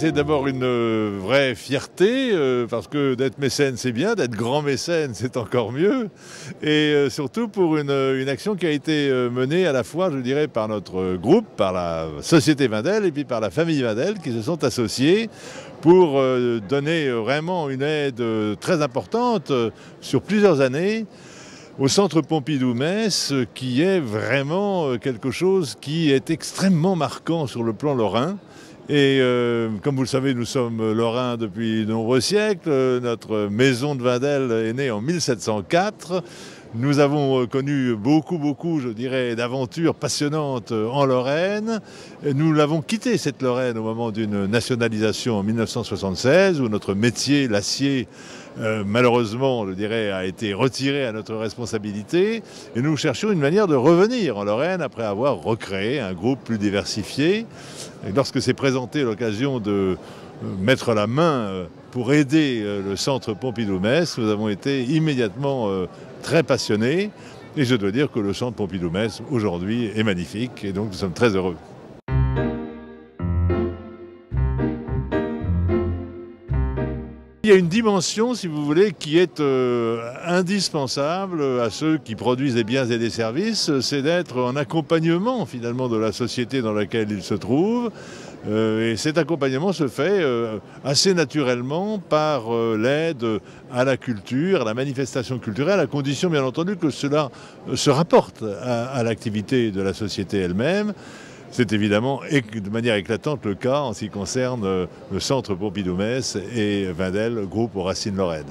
C'est d'abord une vraie fierté, parce que d'être mécène c'est bien, d'être grand mécène c'est encore mieux, et surtout pour une action qui a été menée à la fois, je dirais, par notre groupe, par la Société Wendel et puis par la famille Wendel qui se sont associés pour donner vraiment une aide très importante sur plusieurs années au Centre Pompidou-Metz, qui est vraiment quelque chose qui est extrêmement marquant sur le plan lorrain. Et comme vous le savez, nous sommes lorrains depuis de nombreux siècles. Notre maison de Wendel est née en 1704. Nous avons connu beaucoup, je dirais, d'aventures passionnantes en Lorraine. Nous l'avons quitté, cette Lorraine, au moment d'une nationalisation en 1976, où notre métier, l'acier, malheureusement, je dirais, a été retiré à notre responsabilité. Et nous cherchions une manière de revenir en Lorraine après avoir recréé un groupe plus diversifié. Et lorsque s'est présentée l'occasion de mettre la main pour aider le Centre Pompidou-Metz, nous avons été immédiatement très passionnés. Et je dois dire que le Centre Pompidou-Metz, aujourd'hui, est magnifique. Et donc, nous sommes très heureux. Il y a une dimension, si vous voulez, qui est indispensable à ceux qui produisent des biens et des services, c'est d'être en accompagnement finalement de la société dans laquelle ils se trouvent. Et cet accompagnement se fait assez naturellement par l'aide à la culture, à la manifestation culturelle, à condition bien entendu que cela se rapporte à l'activité de la société elle-même. C'est évidemment de manière éclatante le cas en ce qui concerne le Centre Pompidou-Metz et Wendel, groupe aux racines lorraines.